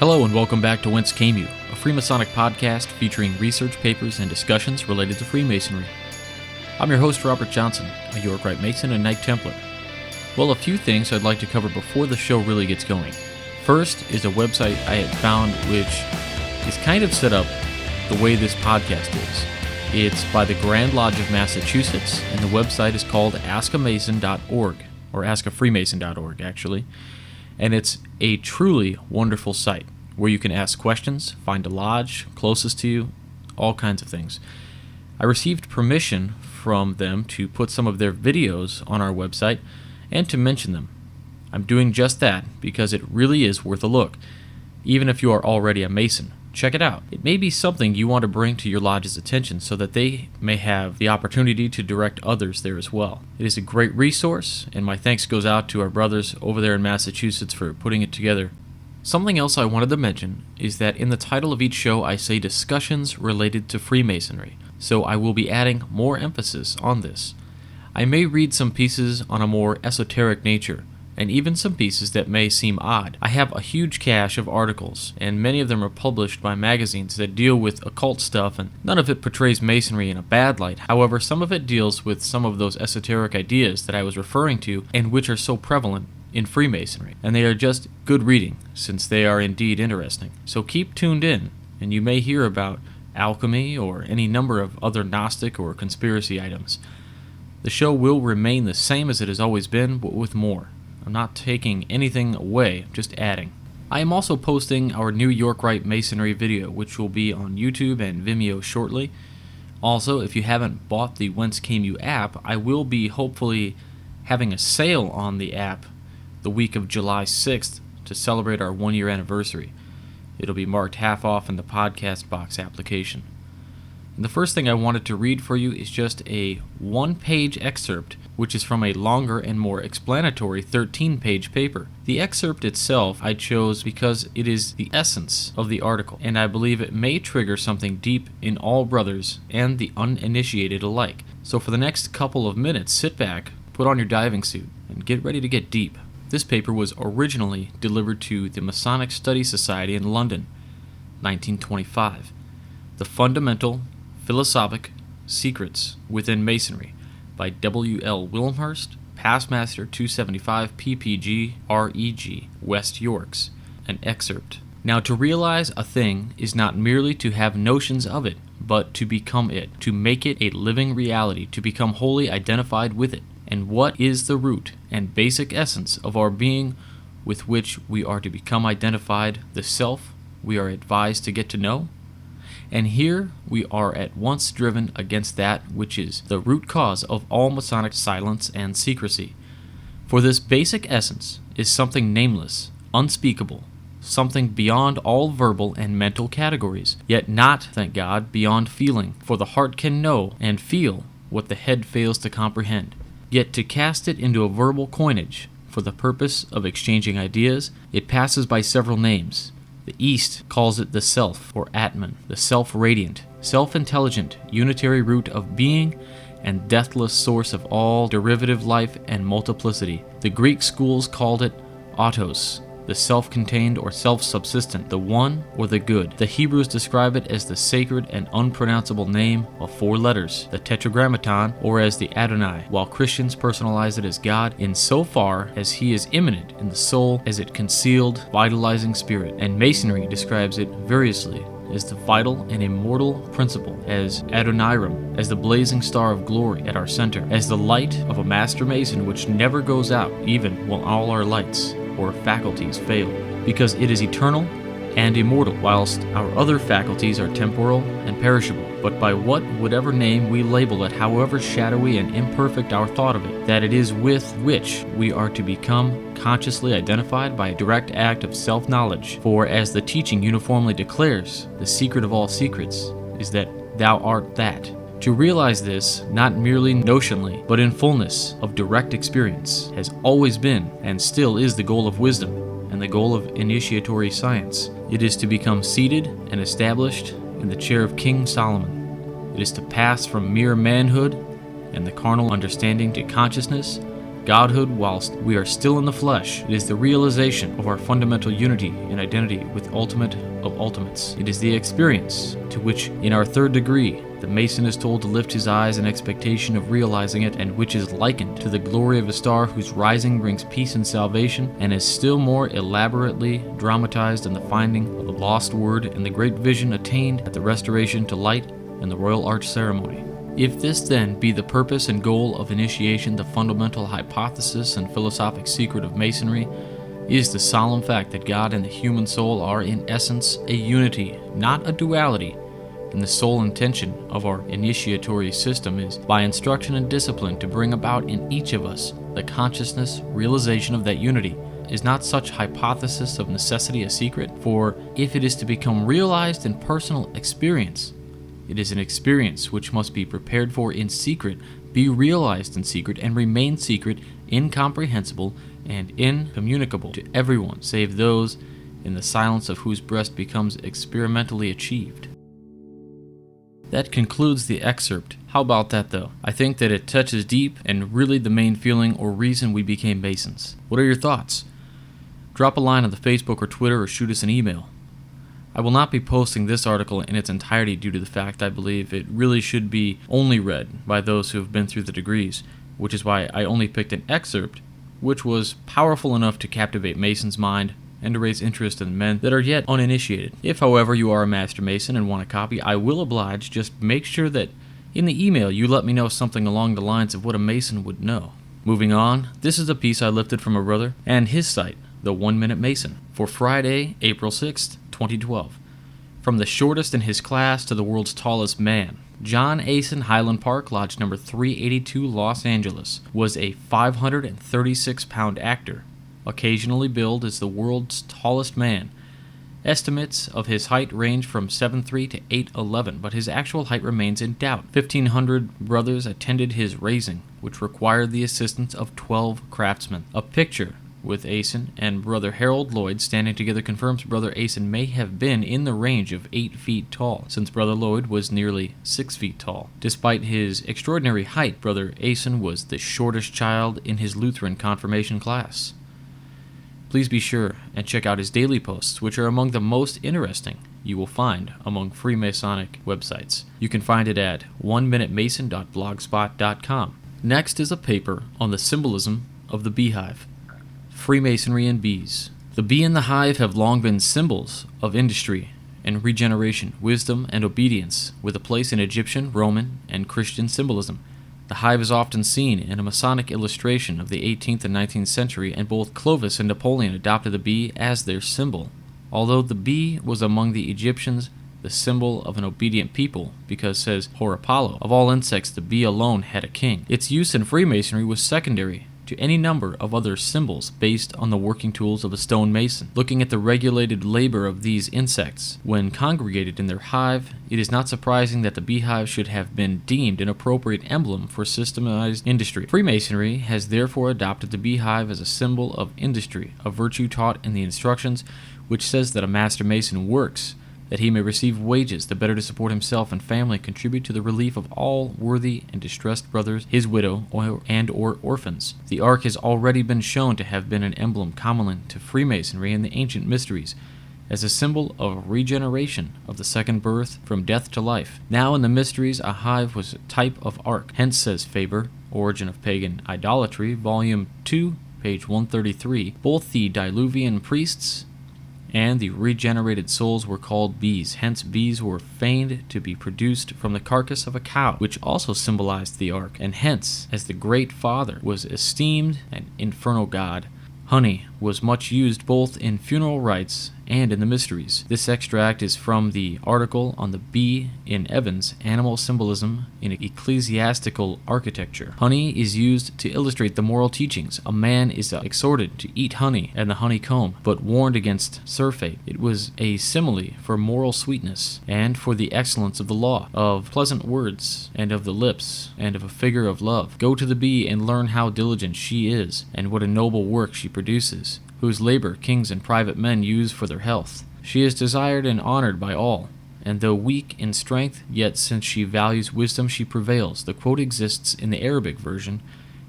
Hello and welcome back to Whence Came, a Freemasonic podcast featuring research papers and discussions related to Freemasonry. I'm your host, Robert Johnson, a York Rite Mason and Knight Templar. Well, a few things I'd like to cover before the show really gets going. First is a website I had found which is kind of set up the way this podcast is. It's by the Grand Lodge of Massachusetts, and the website is called askamason.org, or askafreemason.org actually. And it's a truly wonderful site where you can ask questions, find a lodge closest to you, all kinds of things. I received permission from them to put some of their videos on our website and to mention them. I'm doing just that because it really is worth a look. Even if you are already a Mason, check it out. It may be something you want to bring to your lodge's attention so that they may have the opportunity to direct others there as well. It is a great resource, and my thanks goes out to our brothers over there in Massachusetts for putting it together. Something else I wanted to mention is that in the title of each show I say discussions related to Freemasonry, so I will be adding more emphasis on this. I may read some pieces on a more esoteric nature, and even some pieces that may seem odd. I have a huge cache of articles, and many of them are published by magazines that deal with occult stuff, and none of it portrays Masonry in a bad light. However, some of it deals with some of those esoteric ideas that I was referring to, and which are so prevalent in Freemasonry. And they are just good reading, since they are indeed interesting. So keep tuned in, and you may hear about alchemy or any number of other Gnostic or conspiracy items. The show will remain the same as it has always been, but with more. I'm not taking anything away, just adding. I am also posting our new York Rite Masonry video, which will be on YouTube and Vimeo shortly. Also, if you haven't bought the Whence Came You app, I will be hopefully having a sale on the app the week of July 6th to celebrate our 1-year anniversary. It'll be marked half off in the podcast box application. And the first thing I wanted to read for you is just a one-page excerpt, which is from a longer and more explanatory 13-page paper. The excerpt itself I chose because it is the essence of the article, and I believe it may trigger something deep in all brothers and the uninitiated alike. So for the next couple of minutes, sit back, put on your diving suit, and get ready to get deep. This paper was originally delivered to the Masonic Study Society in London, 1925. The Fundamental Philosophic Secrets Within Masonry by W.L. Wilmhurst, Passmaster 275 PPG REG, West Yorks. An excerpt. Now, to realize a thing is not merely to have notions of it, but to become it, to make it a living reality, to become wholly identified with it. And what is the root and basic essence of our being with which we are to become identified, the self we are advised to get to know? And here we are at once driven against that which is the root cause of all Masonic silence and secrecy. For this basic essence is something nameless, unspeakable, something beyond all verbal and mental categories, yet not, thank God, beyond feeling, for the heart can know and feel what the head fails to comprehend. Yet to cast it into a verbal coinage, for the purpose of exchanging ideas, it passes by several names. The East calls it the Self, or Atman, the self-radiant, self-intelligent, unitary root of being and deathless source of all derivative life and multiplicity. The Greek schools called it Autos, the self-contained or self-subsistent, the one or the good. The Hebrews describe it as the sacred and unpronounceable name of 4 letters, the Tetragrammaton, or as the Adonai, while Christians personalize it as God in so far as he is immanent in the soul as its concealed, vitalizing spirit, and Masonry describes it variously as the vital and immortal principle, as Adoniram, as the blazing star of glory at our center, as the light of a master mason which never goes out even while all our lights or faculties fail, because it is eternal and immortal, whilst our other faculties are temporal and perishable. But by whatever name we label it, however shadowy and imperfect our thought of it, that it is with which we are to become consciously identified by a direct act of self-knowledge. For as the teaching uniformly declares, the secret of all secrets is that thou art that. To realize this, not merely notionally, but in fullness of direct experience, has always been and still is the goal of wisdom and the goal of initiatory science. It is to become seated and established in the chair of King Solomon. It is to pass from mere manhood and the carnal understanding to consciousness Godhood whilst we are still in the flesh. It is the realization of our fundamental unity and identity with ultimate of ultimates. It is the experience to which, in our third degree, the Mason is told to lift his eyes in expectation of realizing it, and which is likened to the glory of a star whose rising brings peace and salvation, and is still more elaborately dramatized in the finding of the lost word and the great vision attained at the restoration to light and the Royal Arch ceremony. If this then be the purpose and goal of initiation, the fundamental hypothesis and philosophic secret of Masonry is the solemn fact that God and the human soul are in essence a unity, not a duality, and the sole intention of our initiatory system is, by instruction and discipline, to bring about in each of us the consciousness, realization of that unity. Is not such hypothesis of necessity a secret? For if it is to become realized in personal experience, it is an experience which must be prepared for in secret, be realized in secret, and remain secret, incomprehensible, and incommunicable to everyone save those in the silence of whose breast becomes experimentally achieved. That concludes the excerpt. How about that though? I think that it touches deep and really the main feeling or reason we became Masons. What are your thoughts? Drop a line on the Facebook or Twitter or shoot us an email. I will not be posting this article in its entirety due to the fact I believe it really should be only read by those who have been through the degrees, which is why I only picked an excerpt which was powerful enough to captivate Mason's mind and to raise interest in men that are yet uninitiated. If, however, you are a Master Mason and want a copy, I will oblige. Just make sure that in the email you let me know something along the lines of what a Mason would know. Moving on, this is a piece I lifted from a brother and his site, The 1 Minute Mason, for Friday, April 6th, 2012. From the shortest in his class to the world's tallest man, John Asen, Highland Park, Lodge number 382, Los Angeles, was a 536-pound actor, occasionally billed as the world's tallest man. Estimates of his height range from 7'3" to 8'11", but his actual height remains in doubt. 1,500 brothers attended his raising, which required the assistance of 12 craftsmen. A picture with Asen and Brother Harold Lloyd standing together confirms Brother Asen may have been in the range of 8 feet tall, since Brother Lloyd was nearly 6 feet tall. Despite his extraordinary height, Brother Asen was the shortest child in his Lutheran confirmation class. Please be sure and check out his daily posts, which are among the most interesting you will find among Freemasonic websites. You can find it at oneminutemason.blogspot.com. Next is a paper on the symbolism of the beehive. Freemasonry and bees. The bee and the hive have long been symbols of industry and regeneration, wisdom and obedience, with a place in Egyptian, Roman, and Christian symbolism. The hive is often seen in a Masonic illustration of the 18th and 19th century, and both Clovis and Napoleon adopted the bee as their symbol. Although the bee was among the Egyptians the symbol of an obedient people, because, says Horapollo, of all insects the bee alone had a king. Its use in Freemasonry was secondary to any number of other symbols based on the working tools of a stonemason. Looking at the regulated labor of these insects when congregated in their hive, it is not surprising that the beehive should have been deemed an appropriate emblem for systematized industry. Freemasonry has therefore adopted the beehive as a symbol of industry, a virtue taught in the instructions, which says that a Master Mason works that he may receive wages, the better to support himself and family, contribute to the relief of all worthy and distressed brothers, his widow, or orphans. The ark has already been shown to have been an emblem common to Freemasonry and the ancient mysteries, as a symbol of regeneration of the second birth from death to life. Now in the mysteries a hive was a type of ark. Hence, says Faber, Origin of Pagan Idolatry, Volume 2, page 133, both the Diluvian priests and the regenerated souls were called bees. Hence, bees were feigned to be produced from the carcass of a cow, which also symbolized the ark. And hence, as the Great Father was esteemed an infernal god, honey was much used both in funeral rites and in the mysteries. This extract is from the article on the bee in Evans, Animal Symbolism in Ecclesiastical Architecture. Honey is used to illustrate the moral teachings. A man is exhorted to eat honey and the honeycomb, but warned against surfeit. It was a simile for moral sweetness and for the excellence of the law, of pleasant words, and of the lips, and of a figure of love. Go to the bee and learn how diligent she is, and what a noble work she produces, whose labor kings and private men use for their health. She is desired and honored by all, and though weak in strength, yet since she values wisdom she prevails. The quote exists in the Arabic version,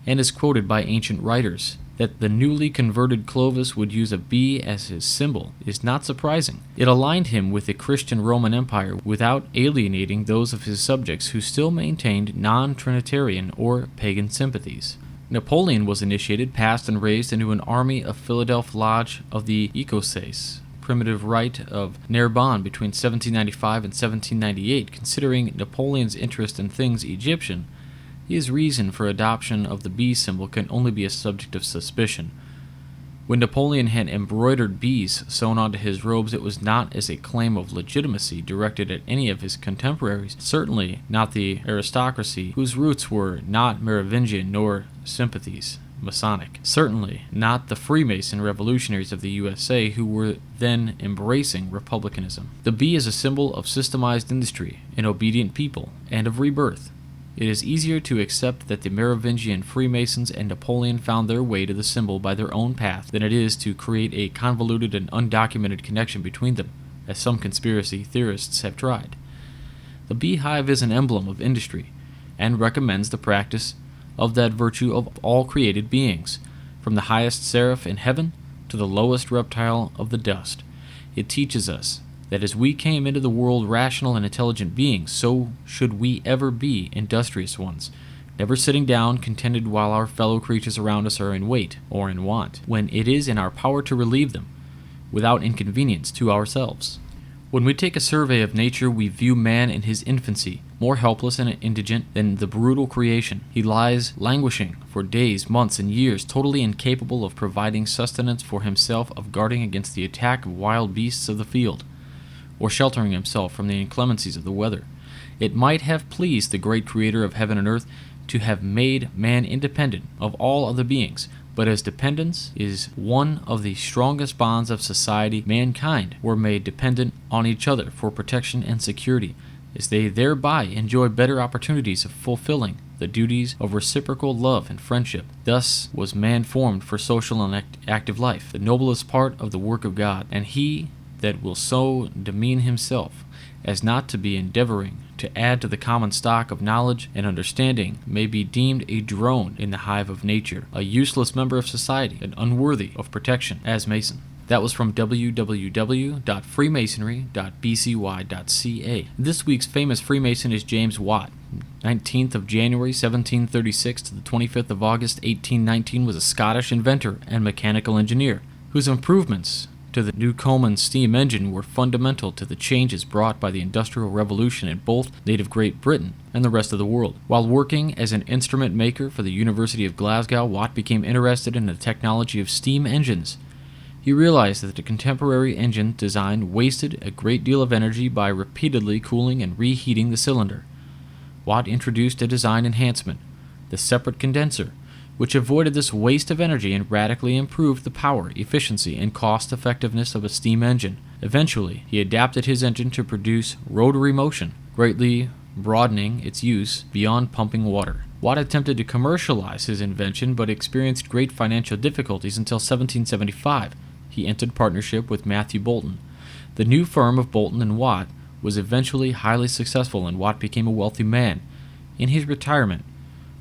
and is quoted by ancient writers. That the newly converted Clovis would use a bee as his symbol is not surprising. It aligned him with the Christian Roman Empire without alienating those of his subjects who still maintained non-Trinitarian or pagan sympathies. Napoleon was initiated, passed, and raised into an army of Philadelphia Lodge of the Écossaise, primitive rite of Narbonne between 1795 and 1798. Considering Napoleon's interest in things Egyptian, his reason for adoption of the bee symbol can only be a subject of suspicion. When Napoleon had embroidered bees sewn onto his robes, it was not as a claim of legitimacy directed at any of his contemporaries, certainly not the aristocracy, whose roots were not Merovingian nor sympathies Masonic, certainly not the Freemason revolutionaries of the USA who were then embracing republicanism. The bee is a symbol of systemized industry, an obedient people, and of rebirth. It is easier to accept that the Merovingian Freemasons and Napoleon found their way to the symbol by their own path than it is to create a convoluted and undocumented connection between them, as some conspiracy theorists have tried. The beehive is an emblem of industry, and recommends the practice of that virtue of all created beings, from the highest seraph in heaven to the lowest reptile of the dust. It teaches us that as we came into the world rational and intelligent beings, so should we ever be industrious ones, never sitting down contented while our fellow creatures around us are in wait or in want, when it is in our power to relieve them, without inconvenience to ourselves. When we take a survey of nature, we view man in his infancy, more helpless and indigent than the brutal creation. He lies languishing for days, months, and years, totally incapable of providing sustenance for himself, of guarding against the attack of wild beasts of the field, or sheltering himself from the inclemencies of the weather. It might have pleased the great Creator of heaven and earth to have made man independent of all other beings, but as dependence is one of the strongest bonds of society, mankind were made dependent on each other for protection and security, as they thereby enjoy better opportunities of fulfilling the duties of reciprocal love and friendship. Thus was man formed for social and active life, the noblest part of the work of God, and he that will so demean himself as not to be endeavoring to add to the common stock of knowledge and understanding may be deemed a drone in the hive of nature, a useless member of society, and unworthy of protection as Mason. That was from www.freemasonry.bcy.ca. This week's famous Freemason is James Watt. 19th of January 1736 to the 25th of August 1819 was a Scottish inventor and mechanical engineer whose improvements to the Newcomen steam engine were fundamental to the changes brought by the Industrial Revolution in both native Great Britain and the rest of the world. While working as an instrument maker for the University of Glasgow, Watt became interested in the technology of steam engines. He realized that the contemporary engine design wasted a great deal of energy by repeatedly cooling and reheating the cylinder. Watt introduced a design enhancement, the separate condenser, which avoided this waste of energy and radically improved the power, efficiency, and cost-effectiveness of a steam engine. Eventually, he adapted his engine to produce rotary motion, greatly broadening its use beyond pumping water. Watt attempted to commercialize his invention but experienced great financial difficulties until 1775. He entered partnership with Matthew Boulton. The new firm of Boulton and Watt was eventually highly successful, and Watt became a wealthy man. In his retirement,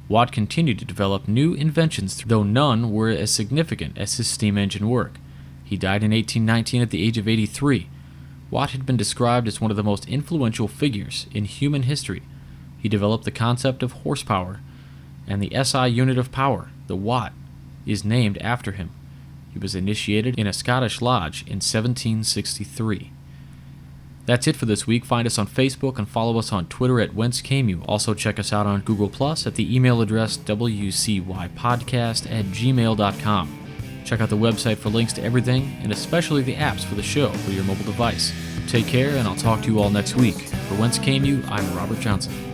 Watt continued to develop new inventions, though none were as significant as his steam engine work. He died in 1819 at the age of 83. Watt had been described as one of the most influential figures in human history. He developed the concept of horsepower, and the SI unit of power, the watt, is named after him. He was initiated in a Scottish lodge in 1763. That's it for this week. Find us on Facebook and follow us on Twitter at Whence Came. Also check us out on Google Plus at the email address wcypodcast@gmail.com. Check out the website for links to everything, and especially the apps for the show for your mobile device. Take care, and I'll talk to you all next week. For Whence Came, I'm Robert Johnson.